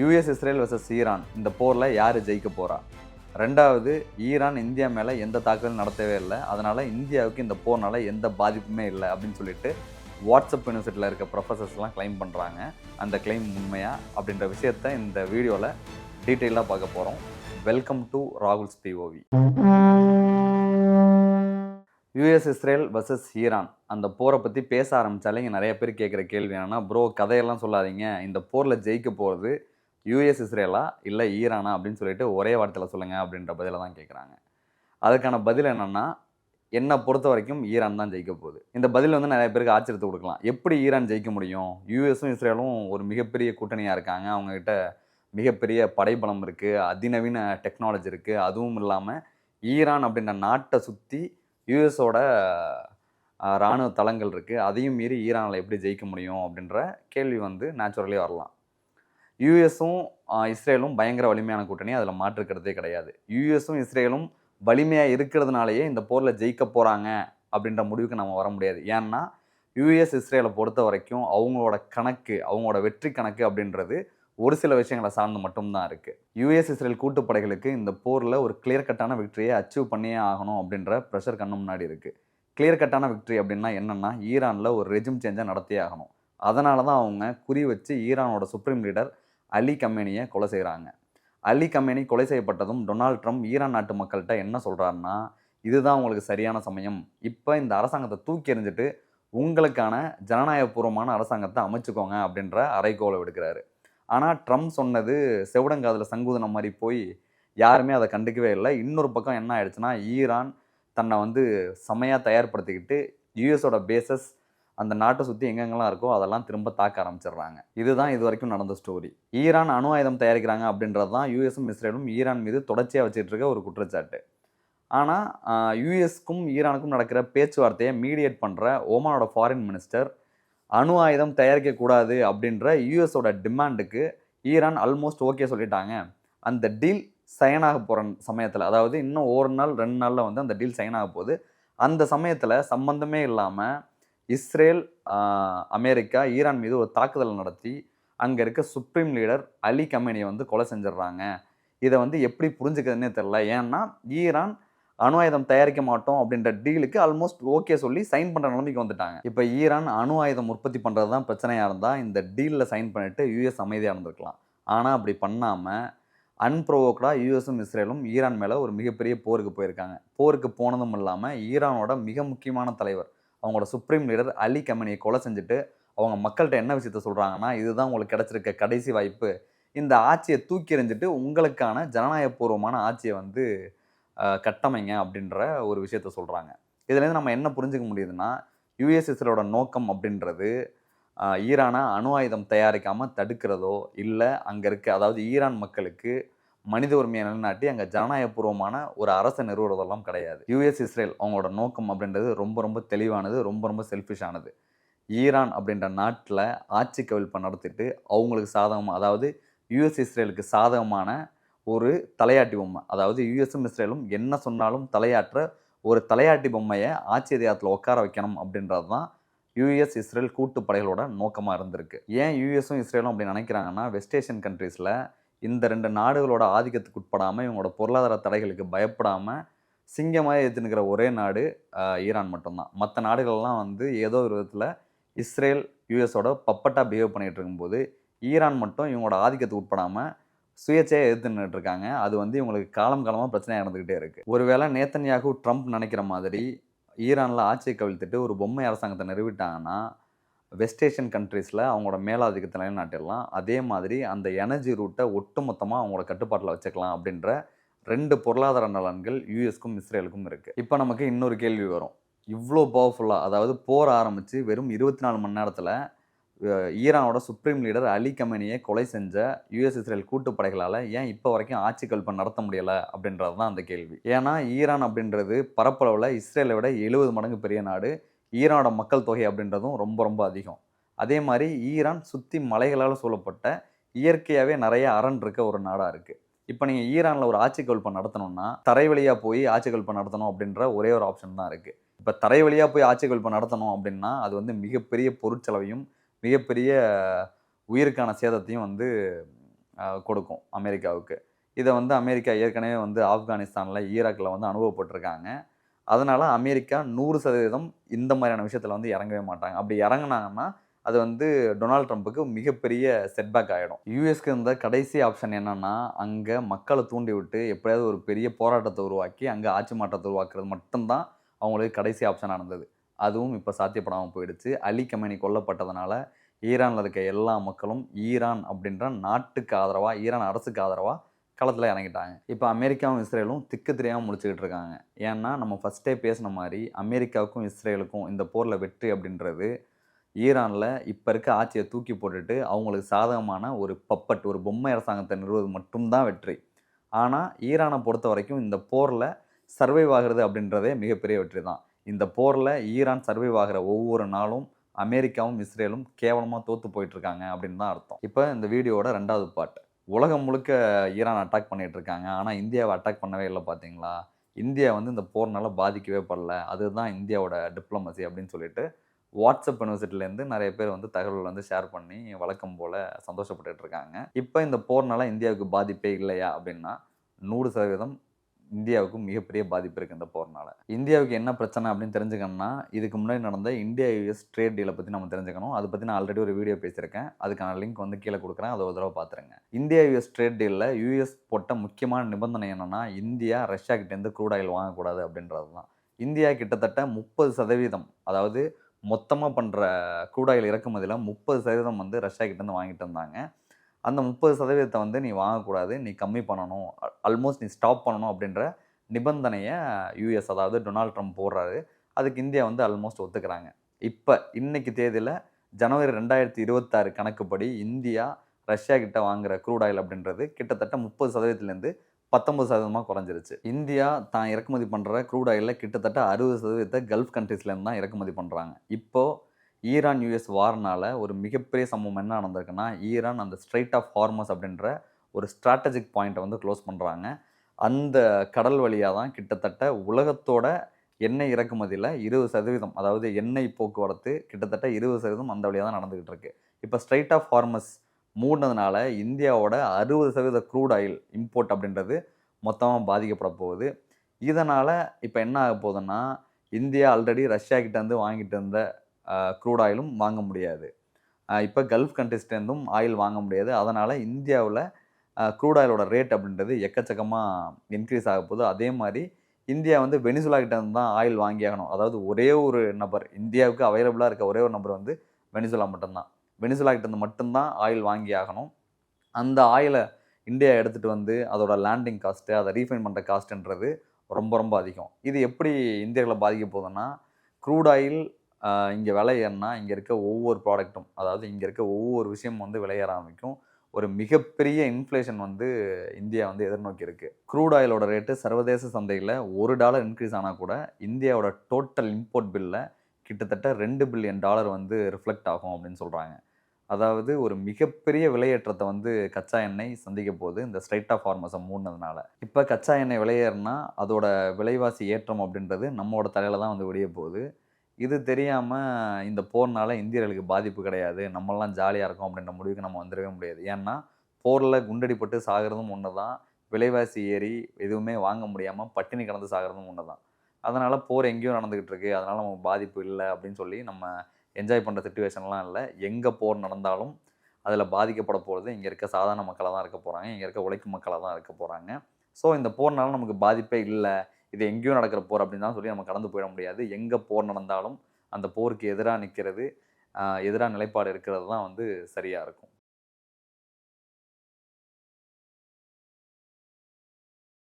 US Israel versus Iran இந்த போரில் யார் ஜெயிக்க போகிறா? ரெண்டாவது, ஈரான் இந்தியா மேலே எந்த தாக்குதலும் நடத்தவே இல்லை, அதனால் இந்தியாவுக்கு இந்த போர்னால எந்த பாதிப்புமே இல்லை அப்படின்னு சொல்லிட்டு வாட்ஸ்அப் யூனிவர்சிட்டியில் இருக்க ப்ரொஃபஸர்ஸ்லாம் கிளைம் பண்ணுறாங்க. அந்த கிளைம் உண்மையா அப்படின்ற விஷயத்த இந்த வீடியோவில் டீட்டெயிலாக பார்க்க போகிறோம். Welcome to Rahul's POV. US Israel versus Iran அந்த போரை பற்றி பேச ஆரம்பித்தாலே இங்கே நிறைய பேர் கேட்குற கேள்வி என்னென்னா, ப்ரோ கதையெல்லாம் சொல்லாதீங்க, இந்த போரில் ஜெயிக்க போகிறது யூஎஸ் இஸ்ரேலா இல்லை ஈரானா அப்படின்னு சொல்லிட்டு ஒரே வார்த்தையில் சொல்லுங்கள் அப்படின்ற பதிலை தான் கேட்குறாங்க. அதுக்கான பதில் என்னென்னா, என்னை பொறுத்த வரைக்கும் ஈரான் தான் ஜெயிக்க போகுது. இந்த பதில் வந்து நிறைய பேருக்கு ஆச்சரியத்தை கொடுக்கலாம். எப்படி ஈரான் ஜெயிக்க முடியும்? யூஎஸும் இஸ்ரேலும் ஒரு மிகப்பெரிய கூட்டணியாக இருக்காங்க, அவங்கக்கிட்ட மிகப்பெரிய படைபலம் இருக்குது, அதிநவீன டெக்னாலஜி இருக்குது. அதுவும் இல்லாமல் ஈரான் அப்படின்ற நாட்டை சுற்றி யூஎஸோட இராணுவ தளங்கள் இருக்குது. அதையும் மீறி ஈரானில் எப்படி ஜெயிக்க முடியும் அப்படின்ற கேள்வி வந்து நேச்சுரலி வரலாம். யூஎஸும் இஸ்ரேலும் பயங்கர வலிமையான கூட்டணி, அதில் மாற்றுக்கிறதே கிடையாது. யூஎஸும் இஸ்ரேலும் வலிமையாக இருக்கிறதுனாலேயே இந்த போரில் ஜெயிக்க போகிறாங்க அப்படின்ற முடிவுக்கு நம்ம வர முடியாது. ஏன்னா யூஎஸ் இஸ்ரேலை பொறுத்த வரைக்கும் அவங்களோட கணக்கு, அவங்களோட வெற்றி கணக்கு அப்படின்றது ஒரு சில விஷயங்களை சார்ந்து மட்டும்தான் இருக்குது. யூஎஸ் இஸ்ரேல் கூட்டுப்படைகளுக்கு இந்த போரில் ஒரு கிளியர் கட்டான விக்டரியை அச்சீவ் பண்ணியே ஆகணும் அப்படின்ற ப்ரெஷர் கண்ணு முன்னாடி இருக்குது. கிளியர் கட்டான விக்டரி அப்படின்னா என்னென்னா, ஈரானில் ஒரு ரெஜிம் சேஞ்சை நடத்தியே ஆகணும். அதனால தான் அவங்க குறி வச்சு ஈரானோட சுப்ரீம் லீடர் அலி கமேனியை கொலை செய்கிறாங்க. அலி கமேனி கொலை செய்யப்பட்டதும் டொனால்ட் ட்ரம்ப் ஈரான் நாட்டு மக்கள்கிட்ட என்ன சொல்கிறாருன்னா, இதுதான் உங்களுக்கு சரியான சமயம், இப்போ இந்த அரசாங்கத்தை தூக்கி எறிஞ்சிட்டு உங்களுக்கான ஜனநாயகபூர்வமான அரசாங்கத்தை அமைச்சுக்கோங்க அப்படின்ற அறைகோலை விடுக்கிறாரு. ஆனால் ட்ரம்ப் சொன்னது செவிடங்காதில் சங்குதன மாதிரி போய் யாருமே அதை கண்டுக்கவே இல்லை. இன்னொரு பக்கம் என்ன ஆயிடுச்சுன்னா, ஈரான் தன்னை வந்து செமையாக தயார்படுத்திக்கிட்டு யூஎஸோட பேசஸ் அந்த நாட்டை சுற்றி எங்கெங்கெல்லாம் இருக்கோ அதெல்லாம் திரும்ப தாக்க ஆரம்பிச்சிடுறாங்க. இதுதான் இது வரைக்கும் நடந்த ஸ்டோரி. ஈரான் அணு ஆயுதம் தயாரிக்கிறாங்க அப்படின்றது தான் யூஎஸும் இஸ்ரேலும் ஈரான் மீது தொடர்ச்சியாக வச்சுட்டு இருக்க ஒரு குற்றச்சாட்டு. ஆனால் யூஎஸ்க்கும் ஈரானுக்கும் நடக்கிற பேச்சுவார்த்தையை மீடியேட் பண்ணுற ஓமானோட ஃபாரின் மினிஸ்டர் அணு ஆயுதம் தயாரிக்கக்கூடாது அப்படின்ற யூஎஸோட டிமாண்டுக்கு ஈரான் ஆல்மோஸ்ட் ஓகே சொல்லிட்டாங்க. அந்த டீல் சைன் ஆக போகிற சமயத்தில், அதாவது இன்னும் ஒரு நாள் 2 நாளில் வந்து அந்த டீல் சைன் ஆக போகுது. அந்த சமயத்தில் சம்பந்தமே இல்லாமல் இஸ்ரேல், அமெரிக்கா ஈரான் மீது ஒரு தாக்குதல் நடத்தி அங்கே இருக்க சுப்ரீம் லீடர் அலி கமேனியை வந்து கொலை செஞ்சிடறாங்க. இதை வந்து எப்படி புரிஞ்சுக்கிறதுனே தெரில. ஏன்னா ஈரான் அணு ஆயுதம் தயாரிக்க மாட்டோம் அப்படின்ற டீலுக்கு ஆல்மோஸ்ட் ஓகே சொல்லி சைன் பண்ணுற நிலைமைக்கு வந்துட்டாங்க. இப்போ ஈரான் அணு ஆயுதம் உற்பத்தி பண்ணுறது தான் பிரச்சனையாக இருந்தால் இந்த டீலில் சைன் பண்ணிவிட்டு யூஎஸ் அமைதியாக இருந்திருக்கலாம். ஆனால் அப்படி பண்ணாமல் அன்ப்ரோவோக்டாக யூஎஸும் இஸ்ரேலும் ஈரான் மேலே ஒரு மிகப்பெரிய போருக்கு போயிருக்காங்க. போருக்கு போனதும் இல்லாமல் ஈரானோட மிக முக்கியமான தலைவர், அவங்களோட சுப்ரீம் லீடர் அலி கமேனியை கொலை செஞ்சுட்டு அவங்க மக்கள்கிட்ட என்ன விஷயத்த சொல்கிறாங்கன்னா, இதுதான் உங்களுக்கு கிடச்சிருக்க கடைசி வாய்ப்பு, இந்த ஆட்சியை தூக்கி எறிஞ்சிட்டு உங்களுக்கான ஜனநாயகபூர்வமான ஆட்சியை வந்து கட்டமைங்க அப்படின்ற ஒரு விஷயத்த சொல்கிறாங்க. இதுலேருந்து நம்ம என்ன புரிஞ்சுக்க முடியுதுன்னா, யூஎஸ் இஸ்ரேலோட நோக்கம் அப்படின்றது ஈரானை அணு ஆயுதம் தயாரிக்காமல் தடுக்கிறதோ இல்லை அங்கே இருக்க, அதாவது ஈரான் மக்களுக்கு மனித உரிமையை நிலைநாட்டி அங்கே ஜனநாயகபூர்வமான ஒரு அரசை நிறுவுறதெல்லாம் கிடையாது. யூஎஸ் இஸ்ரேல் அவங்களோட நோக்கம் அப்படின்றது ரொம்ப ரொம்ப தெளிவானது, ரொம்ப ரொம்ப செல்ஃபிஷானது. ஈரான் அப்படின்ற நாட்டில் ஆட்சி கவிழ்ப்பை நடத்திட்டு அவங்களுக்கு சாதகமாக, அதாவது யூஎஸ் இஸ்ரேலுக்கு சாதகமான ஒரு தலையாட்டி பொம்மை, அதாவது யூஎஸும் இஸ்ரேலும் என்ன சொன்னாலும் தலையாற்ற ஒரு தலையாட்டி பொம்மையை ஆட்சி அதிகாரத்தில் உட்கார வைக்கணும் அப்படின்றது தான் யூஎஸ் இஸ்ரேல் கூட்டுப்படைகளோட நோக்கமாக இருந்திருக்கு. ஏன் யூஎஸும் இஸ்ரேலும் அப்படி நினைக்கிறாங்கன்னா, வெஸ்ட் ஏஷியன் கண்ட்ரீஸில் இந்த 2 நாடுகளோட ஆதிக்கத்துக்கு உட்படாமல், இவங்களோட பொருளாதார தடைகளுக்கு பயப்படாமல் சிங்கமாக எதிர்த்துக்கிற ஒரே நாடு ஈரான் மட்டும்தான். மற்ற நாடுகள்லாம் வந்து ஏதோ ஒரு விதத்தில் இஸ்ரேல் யூஎஸோட பப்பட்டாக பிஹேவ் பண்ணிகிட்டு இருக்கும்போது ஈரான் மட்டும் இவங்களோட ஆதிக்கத்துக்கு உட்படாமல் சுயேட்சையாக எதிர்த்து நின்றுட்டு இருக்காங்க. அது வந்து இவங்களுக்கு காலமாக பிரச்சனையாக நடந்துக்கிட்டே இருக்குது. ஒருவேளை நேத்தன்யாகு ட்ரம்ப் நினைக்கிற மாதிரி ஈரானில் ஆட்சியை கவிழ்த்துட்டு ஒரு பொம்மை அரசாங்கத்தை நிறுவிட்டாங்கன்னா, வெஸ்ட் ஏஷியன் கண்ட்ரீஸில் அவங்களோட மேலாதிக்கத்தை நிலைநாட்டிடலாம். அதே மாதிரி அந்த எனர்ஜி ரூட்டை ஒட்டுமொத்தமாக அவங்களோட கட்டுப்பாட்டில் வச்சுக்கலாம் அப்படின்ற 2 பொருளாதார நலன்கள் யூஎஸ்க்கும் இஸ்ரேலுக்கும் இருக்குது. இப்போ நமக்கு இன்னொரு கேள்வி வரும். இவ்வளோ பவர்ஃபுல்லாக, அதாவது போர் ஆரம்பித்து வெறும் 24 மணி நேரத்தில் ஈரானோட சுப்ரீம் லீடர் அலி கமேனியை கொலை செஞ்ச யூஎஸ் இஸ்ரேல் கூட்டுப்படைகளால் ஏன் இப்போ வரைக்கும் ஆட்சி கவிழ்ப்பு நடத்த முடியலை அப்படின்றது தான் அந்த கேள்வி. ஏன்னா ஈரான் அப்படின்றது பரப்பளவில் இஸ்ரேலை விட 70 மடங்கு பெரிய நாடு. ஈரானோட மக்கள் தொகை அப்படின்றதும் ரொம்ப ரொம்ப அதிகம். அதே மாதிரி ஈரான் சுற்றி மலைகளால் சூழப்பட்ட இயற்கையாகவே நிறைய அரண் இருக்க ஒரு நாடாக இருக்குது. இப்போ நீங்கள் ஈரானில் ஒரு ஆட்சி கவிழ்ப்பு நடத்தணும்னா தரை வழியாக போய் ஆட்சி கவிழ்ப்பு நடத்தணும் அப்படின்ற ஒரே ஒரு ஆப்ஷன் தான் இருக்குது. இப்போ தரை வழியாக போய் ஆட்சி கவிழ்ப்பு நடத்தணும் அப்படின்னா அது வந்து மிகப்பெரிய பொருட்செலவையும் மிகப்பெரிய உயிருக்கான சேதத்தையும் வந்து கொடுக்கும் அமெரிக்காவுக்கு. இத வந்து அமெரிக்கா ஏற்கனவே வந்து ஆப்கானிஸ்தான்ல, ஈராக்ல வந்து அனுபவப்பட்டுருக்காங்க. அதனால அமெரிக்கா 100% இந்த மாதிரியான விஷயத்துல வந்து இறங்கவே மாட்டாங்க. அப்படி இறங்குனாங்கன்னா, அது வந்து டொனால்ட் ட்ரம்ப்புக்கு மிகப்பெரிய செட்பேக் ஆயிடும். யுஎஸ்க்கு இருந்த கடைசி ஆப்ஷன் என்னன்னா, அங்க மக்கள தூண்டிவிட்டு எப்படியாவது ஒரு பெரிய போராட்டத்த உருவாக்கி, அங்க ஆட்சி மாற்றத்த உருவாக்குறது மட்டும் தான் அவங்களுக்கு கடைசி ஆப்ஷனா இருந்தது. அதுவும் இப்ப சாத்தியப்படாம போயிடுச்சு. அலி கமேனி கொல்லப்பட்டதனால, ஈரான்ல இருக்க எல்லா மக்களும் ஈரான் அப்படின்ற நாட்டுக்கு ஆதரவா, ஈரான் அரசுக்கு ஆதரவா களத்துல இறங்கிட்டாங்க. இப்ப அமெரிக்காவும், இஸ்ரேலும் திக்கு தெரியாம முழிச்சுக்கிட்டு இருக்காங்க. ஏன்னா, நம்ம ஃபர்ஸ்ட்டே பேசின மாரி அமெரிக்காவுக்கும், இஸ்ரேலுக்கும் இந்த போர்ல வெற்றி அப்படின்றது, ஈரான்ல இப்ப இருக்க ஆட்சிய தூக்கி போட்டுட்டு, அவங்களுக்கு சாதகமான ஒரு பப்பட், ஒரு பொம்மை அரசாங்கத்த நிறுவுவது மட்டும் தான் வெற்றி. ஆனா, ஈரான பொறுத்தவரைக்கும் இந்த போர்ல சர்வைவ் ஆகுறது அப்படின்றதே மிகப்பெரிய வெற்றி தான். இந்த போர்ல ஈரான் சர்வைவ் ஆகுற ஒவ்வொரு நாளும் அமெரிக்காவும், இஸ்ரேலும் கேவலமா தோத்து போயிட்டு இருக்காங்க அப்படின்னு தான் அர்த்தம். இப்ப இந்த வீடியோவோட 2வது பார்ட். உலகம் முழுக்க ஈரான் அட்டாக் பண்ணிட்டு இருக்காங்க. ஆனா, இந்தியாவ அட்டாக் பண்ணவே இல்ல பார்த்தீங்களா? இந்தியா வந்து இந்த போர்னால பாதிக்கவே படல. அதுதான் இந்தியாவோட டிப்ளோமசி அப்படின்னு சொல்லிட்டு, வாட்ஸ்அப் யூனிவர்சிட்டிலேருந்து நெறைய பேர் வந்து தகவல் வந்து ஷேர் பண்ணி வழக்கம் போல சந்தோஷப்பட்டுட்டு இருக்காங்க. இப்ப இந்த போர்னால இந்தியாவுக்கு பாதிப்பே இல்லையா? அப்படின்னா, 100% இந்தியாவுக்கு மிகப்பெரிய பாதிப்பு இருக்கு இந்த போர்னால. இந்தியாவுக்கு என்ன பிரச்சனை அப்படின்னு தெரிஞ்சுக்கணும்னா, இதுக்கு முன்னாடி நடந்த இந்தியா யுஎஸ் ட்ரேட் டீல பத்தி நம்ம தெரிஞ்சுக்கணும். அத பத்தி நான் ஆல்ரெடி ஒரு வீடியோ பேசியிருக்கேன். அதுக்கான லிங்க் வந்து கீழ குடுக்குறேன். அத ஒரு தடவ பார்த்துருங்க. இந்தியா யுஎஸ் ட்ரேட் டீல்ல யுஎஸ் போட்ட முக்கியமான நிபந்தனை என்னன்னா, இந்தியா ரஷ்யா கிட்டேருந்து க்ரூட் ஆயில் வாங்கக்கூடாது அப்படின்றது தான். இந்தியா கிட்டத்தட்ட 30% அதாவது மொத்தமா பண்ற க்ரூட் ஆயில் இறக்குமதியில 30% வந்து ரஷ்யா கிட்டேருந்து வாங்கிட்டு இருந்தாங்க. அந்த 30% வந்து நீ வாங்கக்கூடாது. நீ கம்மி பண்ணணும். ஆல்மோஸ்ட் நீ ஸ்டாப் பண்ணணும் அப்படின்ற நிபந்தனைய யுஎஸ் அதாவது டொனால்ட் ட்ரம்ப் போடுறாரு. அதுக்கு இந்தியா வந்து ஆல்மோஸ்ட் ஒத்துக்கிறாங்க. இப்ப இன்னைக்கு தேதியில ஜனவரி 2026 கணக்குப்படி இந்தியா ரஷ்யா கிட்ட வாங்குற க்ரூட் ஆயில் அப்படின்றது கிட்டத்தட்ட 30%லேருந்து 19% குறைஞ்சிருச்சு. இந்தியா தான் இறக்குமதி பண்ற க்ரூட் ஆயில்ல கிட்டத்தட்ட 60% கல்ஃப் கண்ட்ரீஸ்லேருந்து தான் இறக்குமதி பண்றாங்க. இப்போ ஈரான் யுஎஸ் வார்னால ஒரு மிகப்பெரிய சம்பவம் என்ன நடந்திருக்குன்னா, ஈரான் அந்த ஸ்ட்ரெய்ட் ஆஃப் ஹார்மஸ் அப்படின்ற ஒரு ஸ்ட்ராட்டஜிக் பாயிண்ட்ட வந்து க்ளோஸ் பண்றாங்க. அந்த கடல் வழியா தான் கிட்டத்தட்ட உலகத்தோட எண்ணெய் இறக்குமதியில 20% அதாவது எண்ணெய் போக்குவரத்து கிட்டத்தட்ட 20% அந்த வழியா தான் நடந்துகிட்டு இருக்கு. இப்ப ஸ்ட்ரெய்ட் ஆஃப் ஹார்மஸ் மூடுனதுனால இந்தியாவோட 60% க்ரூட் ஆயில் இம்போர்ட் அப்படின்றது மொத்தமா பாதிக்கப்பட போகுது. இதனால இப்ப என்ன ஆகப் போகுதுன்னா, இந்தியா ஆல்ரெடி ரஷ்யா கிட்ட இருந்து வாங்கிட்டு இருந்த க்ரூட் ஆயிலும் வாங்க முடியாது. இப்ப கல்ஃப் கண்ட்ரீஸ்ட்டேருந்தும் ஆயில் வாங்க முடியாது. அதனால இந்தியாவுல க்ரூட் ஆயிலோட ரேட் அப்படின்றது எக்கச்சக்கமா இன்க்ரீஸ் ஆகப்போகுது. அதே மாரி இந்தியா வந்து வெனிசுலா கிட்ட இருந்து தான் ஆயில் வாங்கியாகணும். அதாவது ஒரே ஒரு நபர் இந்தியாவுக்கு அவைலபிளா இருக்க ஒரே ஒரு நபர் வந்து வெனிசுலா மட்டும் தான். வெனிசுலா கிட்ட இருந்து மட்டும் தான் ஆயில் வாங்கியாகணும். அந்த ஆயில இந்தியா எடுத்துட்டு வந்து அதோட லேண்டிங் காஸ்ட், அத ரீஃபைன் பண்ற காஸ்ட்ன்றது ரொம்ப ரொம்ப அதிகம். இது எப்படி இந்தியர்கள பாதிக்க போகுதுன்னா, க்ரூட் ஆயில் இங்க விலை ஏறுனா, இங்க இருக்க ஒவ்வொரு ப்ராடக்ட்டும் அதாவது இங்க இருக்க ஒவ்வொரு விஷயமும் வந்து விலை ஏற ஆரம்பிக்கும். ஒரு மிகப்பெரிய இன்ஃப்ளேஷன் வந்து இந்தியா வந்து எதிர்நோக்கி இருக்கு. க்ரூட் ஆயிலோட ரேட்டு சர்வதேச சந்தையில $1 இன்க்ரீஸ் ஆனா கூட, இந்தியாவோட டோட்டல் இம்போர்ட் பில்ல கிட்டத்தட்ட $2 பில்லியன் வந்து ரிஃப்ளெக்ட் ஆகும் அப்படின்னு சொல்றாங்க. அதாவது ஒரு மிகப்பெரிய விலையேற்றத்த வந்து கச்சா எண்ணெய் சந்திக்க போகுது, இந்த ஸ்ட்ரெய்ட் ஆஃப் ஹார்மஸ மூடுனதுனால. இப்ப கச்சா எண்ணெய் விலை ஏறுனா, அதோட விலைவாசி ஏற்றம் அப்படின்றது நம்மோட தலையில தான் வந்து விடிய போகுது. இது தெரியாம இந்த போர்னால இந்தியர்களுக்கு பாதிப்பு கிடையாது. நம்மலாம் ஜாலியா இருக்கோம் அப்படின்ற முடிவுக்கு நம்ம வந்துரவே முடியாது. ஏன்னா, போர்ல குண்டடிபட்டு சாகுறதும் ஒண்ணு தான். விலைவாசி ஏறி எதுவுமே வாங்க முடியாம பட்டினி கிடந்து சாகுறதும் ஒண்ணு தான். அதனால போர் எங்கேயோ நடந்துகிட்டு இருக்கு. அதனால நமக்கு பாதிப்பு இல்ல அப்படின்னு சொல்லி நம்ம என்ஜாய் பண்ற சிச்சுவேஷன்லாம் இல்ல. எங்க போர் நடந்தாலும் அதில பாதிக்கப்பட போறது இங்க இருக்க சாதாரண மக்களா தான் இருக்க போறாங்க. இங்க இருக்க உழைக்கும் மக்களா தான் இருக்க போறாங்க. ஸோ இந்த போர்னால நமக்கு பாதிப்பே இல்ல. இது எங்கேயோ நடக்கிற போர் அப்படின்னு தான் சொல்லி நம்ம கடந்து போயிட முடியாது. எங்க போர் நடந்தாலும் அந்த போருக்கு எதிரா நிக்கிறது, எதிரா நிலைப்பாடு இருக்கிறது தான் வந்து சரியா இருக்கும்.